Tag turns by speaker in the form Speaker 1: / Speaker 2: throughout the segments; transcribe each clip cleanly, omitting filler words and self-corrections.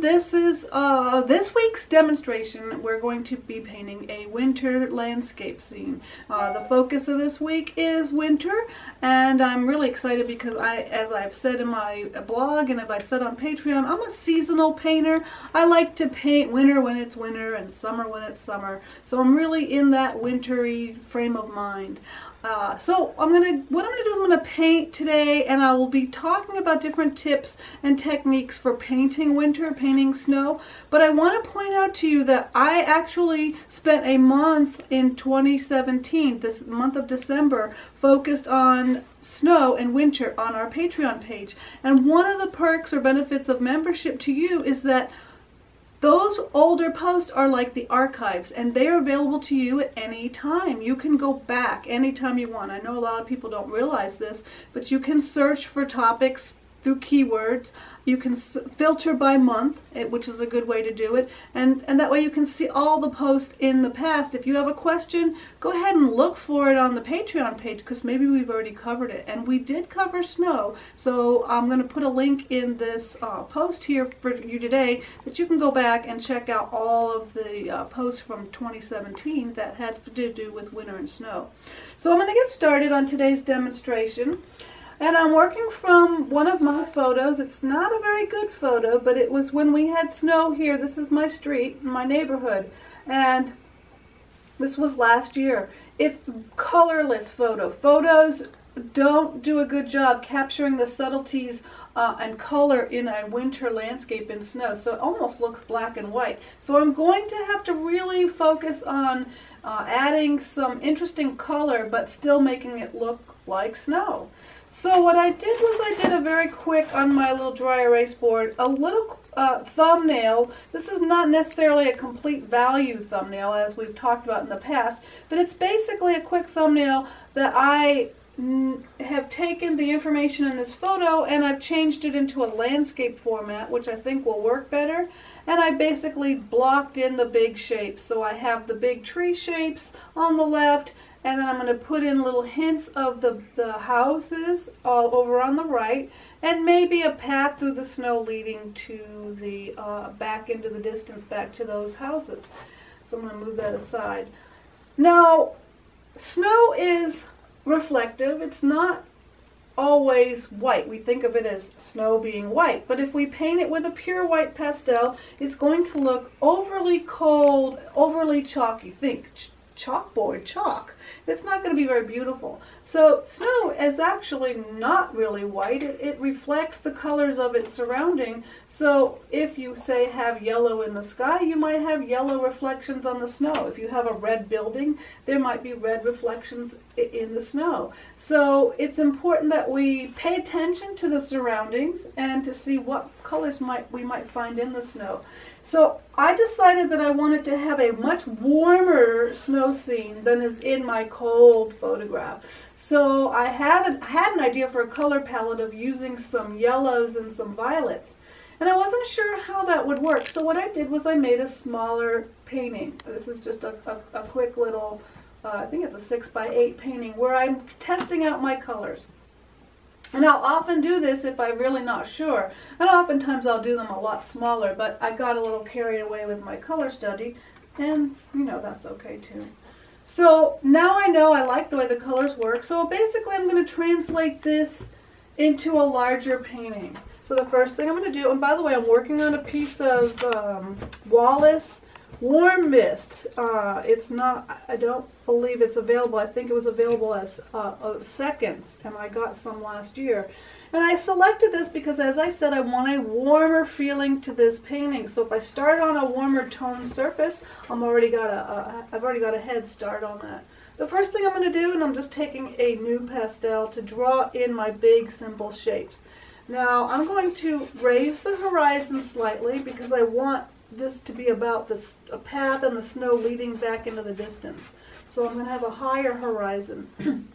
Speaker 1: this is this week's demonstration. We're going to be painting a winter landscape scene. The focus of this week is winter, and I'm really excited because as I've said in my blog and as I said on Patreon, I'm a seasonal painter. I like to paint winter when it's winter and summer when it's summer. So I'm really in that wintry frame of mind. So what I'm going to do is I'm going to paint today, and I will be talking about different tips and techniques for painting winter, painting snow. But I want to point out to you that I actually spent a month in 2017, this month of December, focused on snow and winter on our Patreon page. And one of the perks or benefits of membership to you is that those older posts are like the archives, and they are available to you at any time. You can go back anytime you want. I know a lot of people don't realize this, but you can search for topics through keywords. You can filter by month, which is a good way to do it, and that way you can see all the posts in the past. If you have a question, go ahead and look for it on the Patreon page, because maybe we've already covered it, and we did cover snow. So I'm going to put a link in this post here for you today that you can go back and check out all of the posts from 2017 that had to do with winter and snow. So I'm going to get started on today's demonstration. And I'm working from one of my photos. It's not a very good photo, but it was when we had snow here. This is my street, my neighborhood, and this was last year. It's colorless photo. Photos don't do a good job capturing the subtleties and color in a winter landscape in snow, so it almost looks black and white. So I'm going to have to really focus on adding some interesting color, but still making it look like snow. So what I did was I did a very quick, on my little dry erase board, a little thumbnail. This is not necessarily a complete value thumbnail as we've talked about in the past, but it's basically a quick thumbnail that I have taken the information in this photo and I've changed it into a landscape format, which I think will work better. And I basically blocked in the big shapes. So I have the big tree shapes on the left, and then I'm going to put in little hints of the houses all over on the right, and maybe a path through the snow leading to the back into the distance, back to those houses. So I'm going to move that aside. Now, snow is reflective. It's not always white. We think of it as snow being white, but if we paint it with a pure white pastel, it's going to look overly cold, overly chalky. Think chalkboard, chalk. It's not going to be very beautiful. So snow is actually not really white. It reflects the colors of its surrounding. So if you say have yellow in the sky, you might have yellow reflections on the snow. If you have a red building, there might be red reflections in the snow. So it's important that we pay attention to the surroundings and to see what colors we might find in the snow. So I decided that I wanted to have a much warmer snow scene than is in my cold photograph. So I had an idea for a color palette of using some yellows and some violets. And I wasn't sure how that would work. So what I did was I made a smaller painting. This is just a quick little, I think it's a 6x8 painting where I'm testing out my colors. And I'll often do this if I'm really not sure. And oftentimes I'll do them a lot smaller, but I got a little carried away with my color study, and you know, that's okay too. So now I know I like the way the colors work, so basically I'm going to translate this into a larger painting. So the first thing I'm going to do, and by the way, I'm working on a piece of Margulis Warm Mist. It's not, I don't believe it's available. I think it was available as seconds, and I got some last year. And I selected this because, as I said, I want a warmer feeling to this painting. So if I start on a warmer toned surface, I've already got a head start on that. The first thing I'm going to do, and I'm just taking a new pastel to draw in my big simple shapes. Now I'm going to raise the horizon slightly because I want this to be about a path and the snow leading back into the distance. So I'm going to have a higher horizon.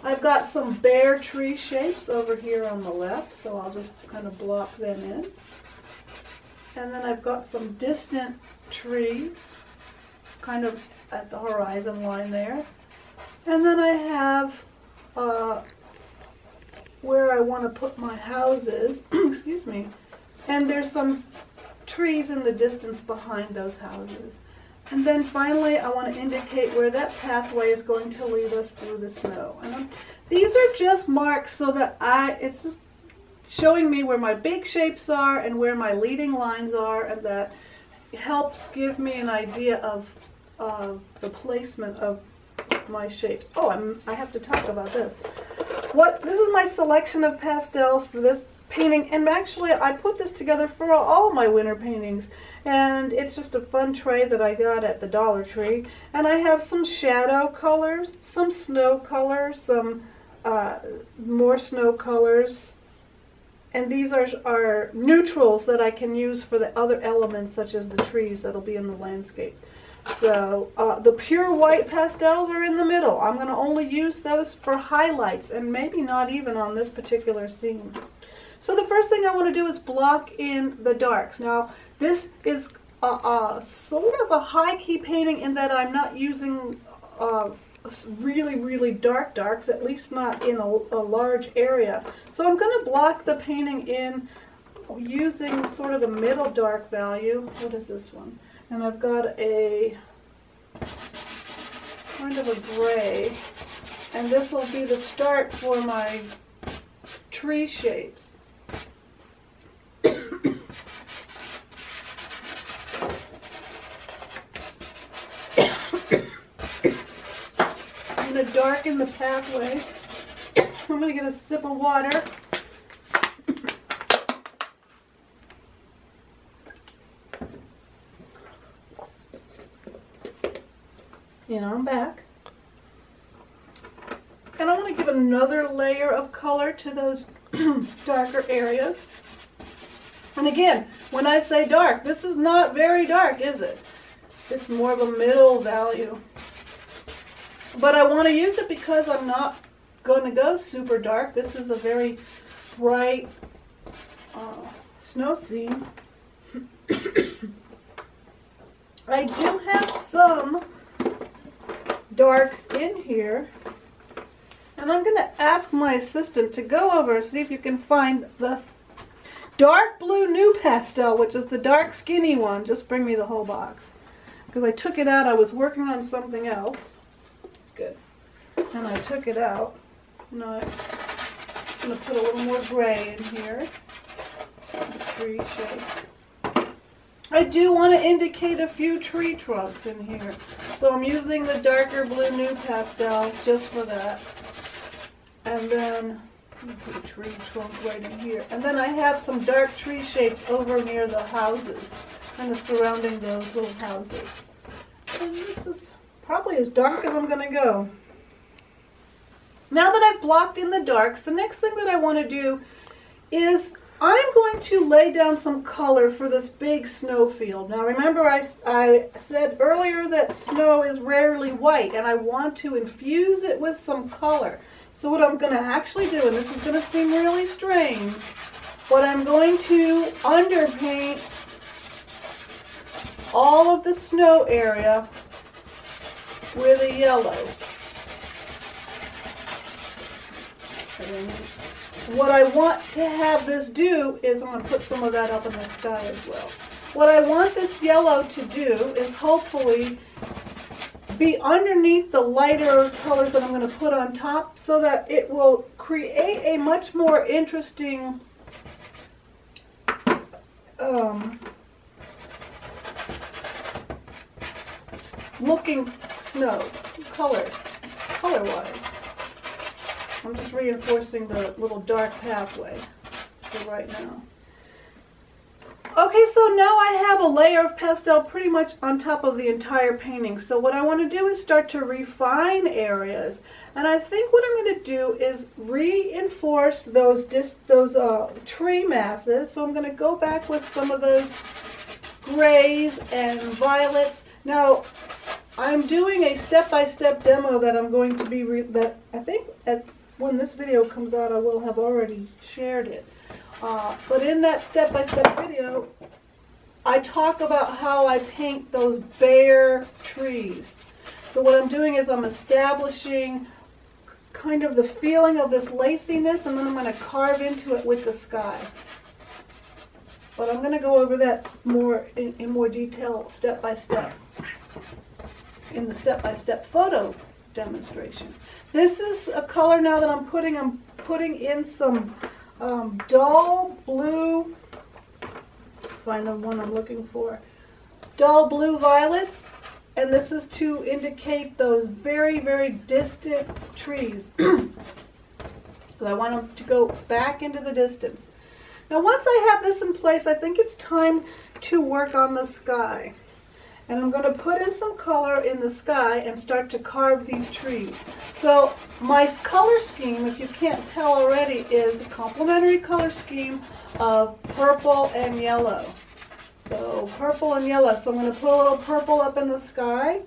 Speaker 1: I've got some bare tree shapes over here on the left, so I'll just kind of block them in. And then I've got some distant trees kind of at the horizon line there. And then I have where I want to put my houses, excuse me, And there's some trees in the distance behind those houses. And then finally, I want to indicate where that pathway is going to lead us through the snow. And these are just marks so that it's just showing me where my big shapes are and where my leading lines are, and that helps give me an idea of the placement of my shapes. Oh, I have to talk about this. This is my selection of pastels for this painting, and actually I put this together for all of my winter paintings, and it's just a fun tray that I got at the Dollar Tree. And I have some shadow colors, some snow colors, some more snow colors, and these are neutrals that I can use for the other elements, such as the trees that'll be in the landscape. So the pure white pastels are in the middle. I'm going to only use those for highlights, and maybe not even on this particular scene. So the first thing I want to do is block in the darks. Now this is sort of a high key painting in that I'm not using really dark darks, at least not in a large area. So I'm going to block the painting in using sort of the middle dark value. What is this one? And I've got a kind of a gray, and this will be the start for my tree shapes. I'm going to darken the pathway. I'm going to get a sip of water. And I'm back. And I want to give another layer of color to those darker areas. And again, when I say dark, this is not very dark, is it? It's more of a middle value. But I want to use it because I'm not going to go super dark. This is a very bright snow scene. I do have some darks in here, and I'm going to ask my assistant to go over and see if you can find the dark blue new pastel, which is the dark skinny one. Just bring me the whole box, because I took it out. I was working on something else. It's good. And I took it out. Now I'm going to put a little more gray in here. Tree shapes. I do want to indicate a few tree trunks in here. So I'm using the darker blue new pastel just for that. And then put a tree trunk right in here. And then I have some dark tree shapes over near the houses and surrounding those little houses. And this is probably as dark as I'm going to go. Now that I've blocked in the darks, the next thing that I want to do is I'm going to lay down some color for this big snow field. Now remember I said earlier that snow is rarely white, and I want to infuse it with some color. So what I'm going to actually do, and this is going to seem really strange, but I'm going to underpaint all of the snow area with a yellow. And what I want to have this do is, I'm going to put some of that up in the sky as well. What I want this yellow to do is hopefully be underneath the lighter colors that I'm going to put on top, so that it will create a much more interesting looking snow color-wise. I'm just reinforcing the little dark pathway for right now. Okay, so now I have a layer of pastel pretty much on top of the entire painting. So what I want to do is start to refine areas. And I think what I'm going to do is reinforce those tree masses. So I'm going to go back with some of those grays and violets. Now, I'm doing a step-by-step demo that I'm going to be, that I think when this video comes out I will have already shared it. But in that step-by-step video, I talk about how I paint those bare trees. So what I'm doing is I'm establishing kind of the feeling of this laciness, and then I'm going to carve into it with the sky. But I'm going to go over that more in more detail, step by step, in the step-by-step photo demonstration. This is a color now that I'm putting in some dull blue, find the one I'm looking for, dull blue violets, and this is to indicate those very, very distant trees. So I want them to go back into the distance. Now once I have this in place, I think it's time to work on the sky. And I'm going to put in some color in the sky and start to carve these trees. So my color scheme, if you can't tell already, is a complementary color scheme of purple and yellow. So purple and yellow. So I'm going to put a little purple up in the sky.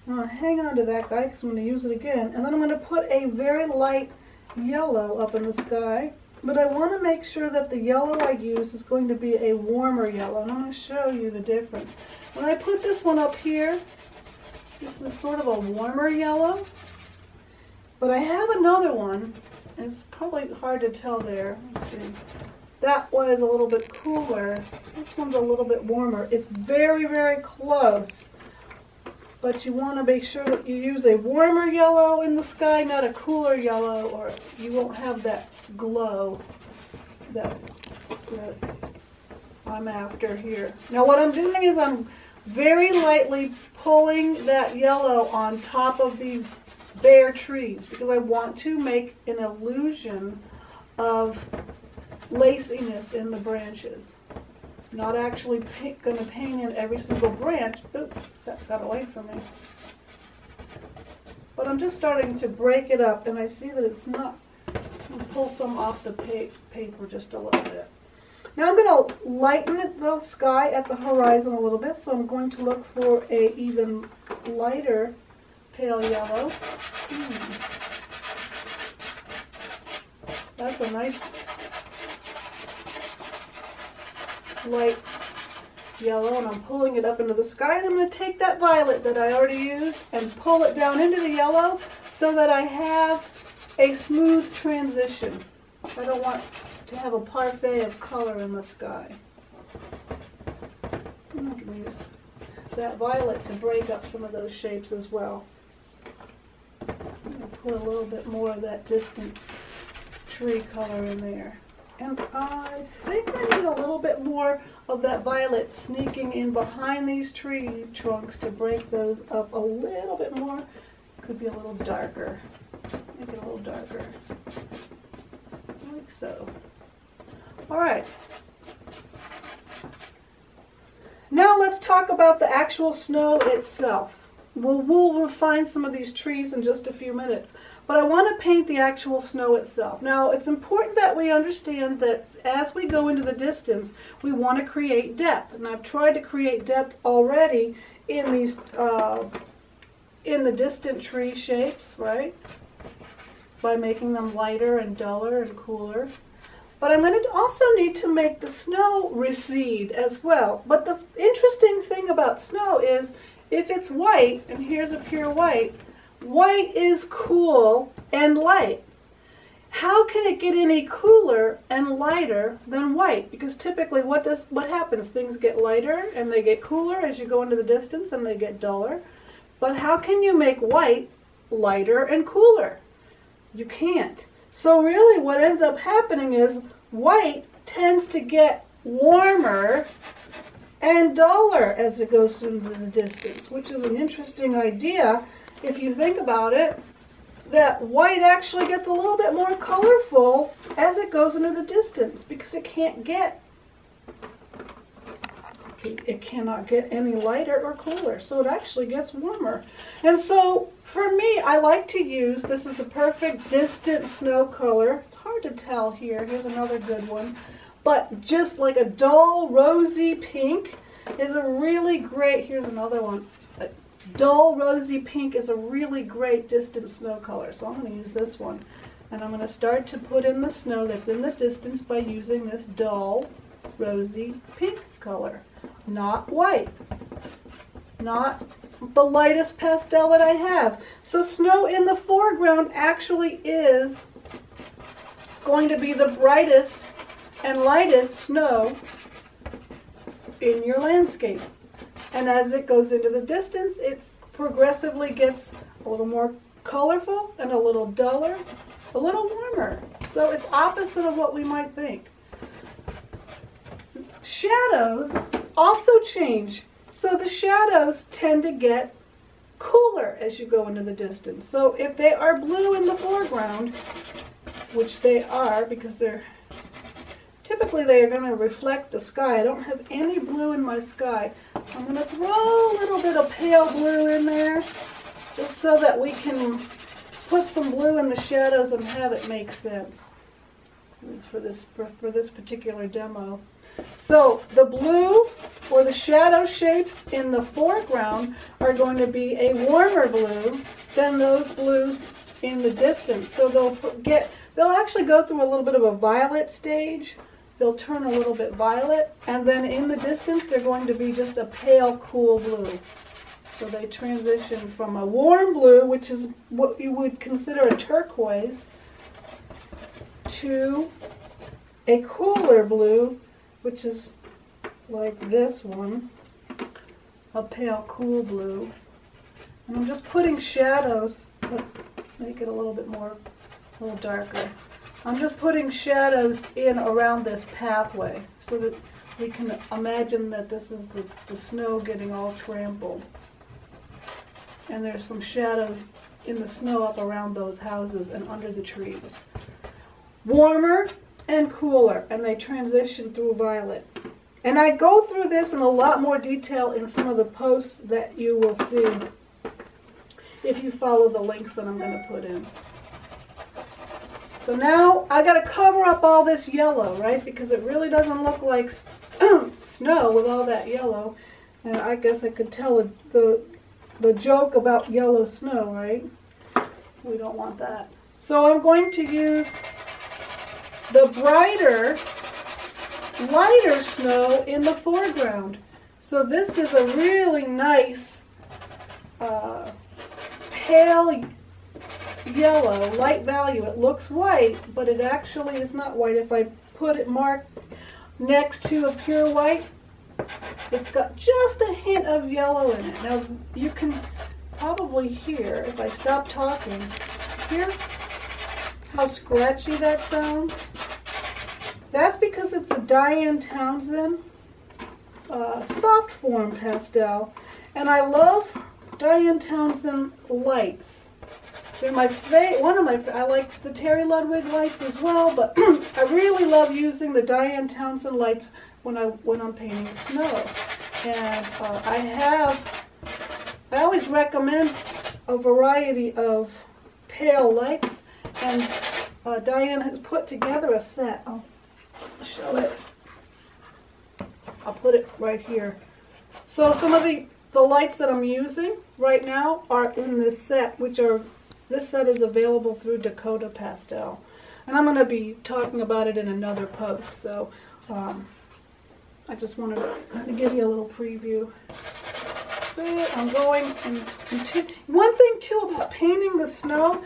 Speaker 1: I'm going to hang on to that guy because I'm going to use it again. And then I'm going to put a very light yellow up in the sky. But I want to make sure that the yellow I use is going to be a warmer yellow. And I'm going to show you the difference. When I put this one up here, this is sort of a warmer yellow. But I have another one, and it's probably hard to tell there. Let's see. That one is a little bit cooler. This one's a little bit warmer. It's very, very close. But you want to make sure that you use a warmer yellow in the sky, not a cooler yellow, or you won't have that glow that I'm after here. Now what I'm doing is I'm very lightly pulling that yellow on top of these bare trees because I want to make an illusion of laciness in the branches. Not actually going to paint in every single branch. Oops, that got away from me. But I'm just starting to break it up, and I see that it's not. I'm going to pull some off the paper just a little bit. Now I'm going to lighten the sky at the horizon a little bit, so I'm going to look for a even lighter pale yellow. That's a nice light yellow, and I'm pulling it up into the sky. And I'm going to take that violet that I already used and pull it down into the yellow so that I have a smooth transition. I don't want to have a parfait of color in the sky. I'm going to use that violet to break up some of those shapes as well. I'm going to put a little bit more of that distant tree color in there. And I think I need a little bit more of that violet sneaking in behind these tree trunks to break those up a little bit more. Could be a little darker. Make it a little darker. Like so. Alright. Now let's talk about the actual snow itself. We'll refine some of these trees in just a few minutes. But I want to paint the actual snow itself. Now, it's important that we understand that as we go into the distance, we want to create depth. And I've tried to create depth already in these, in the distant tree shapes, right? By making them lighter and duller and cooler. But I'm going to also need to make the snow recede as well. But the interesting thing about snow is if it's white, and here's a pure white, white is cool and light. How can it get any cooler and lighter than white? Because typically what happens? Things get lighter and they get cooler as you go into the distance and they get duller. But how can you make white lighter and cooler? You can't. So really what ends up happening is white tends to get warmer and duller as it goes into the distance, which is an interesting idea. If you think about it, that white actually gets a little bit more colorful as it goes into the distance because it cannot get any lighter or cooler, so it actually gets warmer. And so for me, I like to use, this is the perfect distant snow color. It's hard to tell here. Here's another good one. But just like a dull rosy pink is a really great, here's another one. Dull rosy pink is a really great distant snow color. So I'm going to use this one. And I'm going to start to put in the snow that's in the distance by using this dull rosy pink color. Not white. Not the lightest pastel that I have. So snow in the foreground actually is going to be the brightest and lightest snow in your landscape. And as it goes into the distance, it progressively gets a little more colorful and a little duller, a little warmer. So it's opposite of what we might think. Shadows also change. So the shadows tend to get cooler as you go into the distance. So if they are blue in the foreground, which they are because typically they are going to reflect the sky. I don't have any blue in my sky. I'm going to throw a little bit of pale blue in there just so that we can put some blue in the shadows and have it make sense. It's for this particular demo. So the blue or the shadow shapes in the foreground are going to be a warmer blue than those blues in the distance. So they'll actually go through a little bit of a violet stage. They'll turn a little bit violet, and then in the distance they're going to be just a pale, cool blue. So they transition from a warm blue, which is what you would consider a turquoise, to a cooler blue, which is like this one, a pale, cool blue. And I'm just putting shadows. Let's make it a little darker. I'm just putting shadows in around this pathway so that we can imagine that this is the snow getting all trampled. And there's some shadows in the snow up around those houses and under the trees. Warmer and cooler, and they transition through violet. And I go through this in a lot more detail in some of the posts that you will see if you follow the links that I'm going to put in. So now I got to cover up all this yellow, right? Because it really doesn't look like snow with all that yellow. And I guess I could tell the joke about yellow snow, right? We don't want that. So I'm going to use the brighter, lighter snow in the foreground. So this is a really nice pale yellow, light value. It looks white, but it actually is not white. If I put it marked next to a pure white, it's got just a hint of yellow in it. Now you can probably hear, if I stop talking, hear how scratchy that sounds? That's because it's a Diane Townsend soft form pastel, and I love Diane Townsend lights. They're my I like the Terry Ludwig lights as well, but I really love using the Diane Townsend lights when I'm painting snow. And I always recommend a variety of pale lights, and Diane has put together a set. I'll show it. I'll put it right here. So some of the lights that I'm using right now are in this set, this set is available through Dakota Pastel. And I'm going to be talking about it in another post, so I just wanted to kind of give you a little preview. So I'm going into one thing too about painting the snow.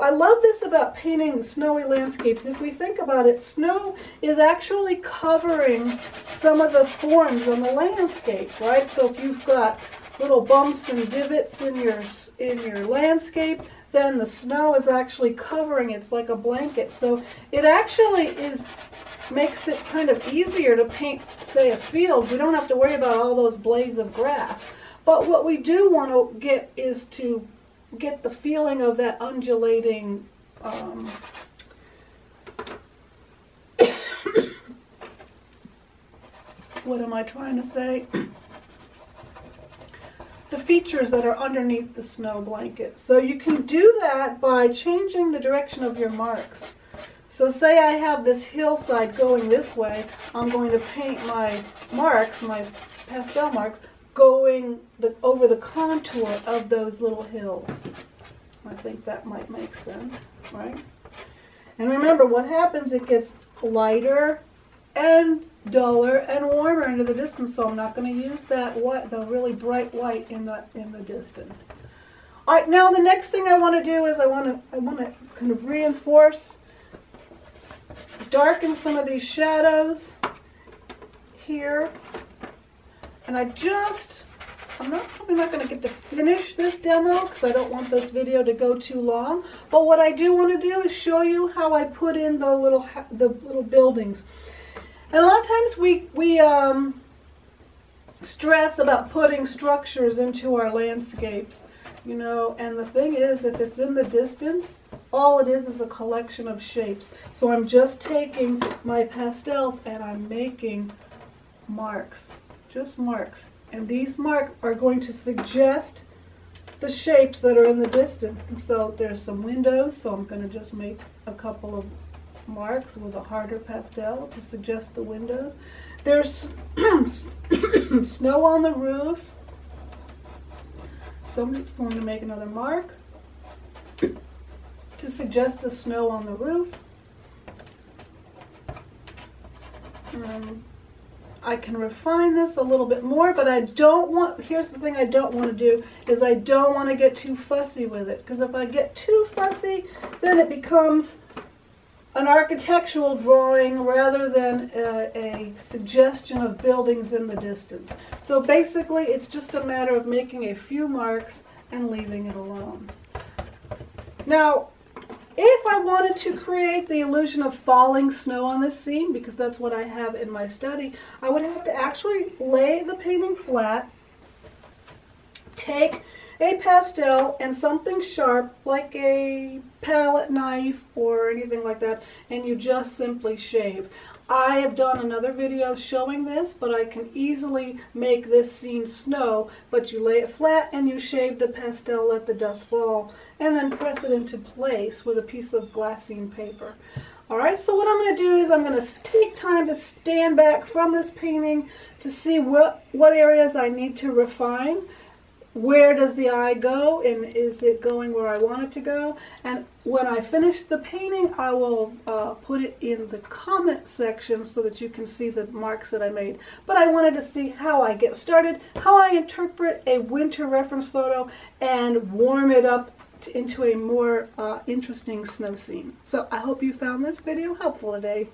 Speaker 1: I love this about painting snowy landscapes. If we think about it, snow is actually covering some of the forms on the landscape, right? So if you've got little bumps and divots in your landscape, then the snow is actually covering. It's like a blanket. So it actually makes it kind of easier to paint, say, a field. We don't have to worry about all those blades of grass. But what we do want to get is to get the feeling of that undulating what am I trying to say? The features that are underneath the snow blanket. So you can do that by changing the direction of your marks. So say I have this hillside going this way, I'm going to paint my marks, my pastel marks, going over the contour of those little hills. I think that might make sense, right? And remember, what happens, it gets lighter and duller and warmer into the distance, so I'm not going to use that white, the really bright white in the distance. All right, now the next thing I want to do is I want to kind of reinforce, darken some of these shadows here, and I'm probably not going to get to finish this demo because I don't want this video to go too long. But what I do want to do is show you how I put in the little buildings. And a lot of times we stress about putting structures into our landscapes, you know, and the thing is, if it's in the distance, all it is a collection of shapes. So I'm just taking my pastels and I'm making marks, just marks. And these marks are going to suggest the shapes that are in the distance. And so there's some windows, so I'm going to just make a couple of marks with a harder pastel to suggest the windows. There's snow on the roof, so I'm just going to make another mark to suggest the snow on the roof. I can refine this a little bit more, but I don't want, here's the thing I don't want to do, is I don't want to get too fussy with it, because if I get too fussy, then it becomes an architectural drawing rather than a suggestion of buildings in the distance. So basically it's just a matter of making a few marks and leaving it alone. Now, if I wanted to create the illusion of falling snow on this scene, because that's what I have in my study, I would have to actually lay the painting flat, take a pastel and something sharp like a palette knife or anything like that, and you just simply shave. I have done another video showing this, but I can easily make this scene snow, but you lay it flat and you shave the pastel, let the dust fall, and then press it into place with a piece of glassine paper. Alright, so what I'm going to do is I'm going to take time to stand back from this painting to see what areas I need to refine. Where does the eye go, and is it going where I want it to go? And when I finish the painting, I will put it in the comment section so that you can see the marks that I made. But I wanted to see how I get started, how I interpret a winter reference photo, and warm it up into a more interesting snow scene. So I hope you found this video helpful today.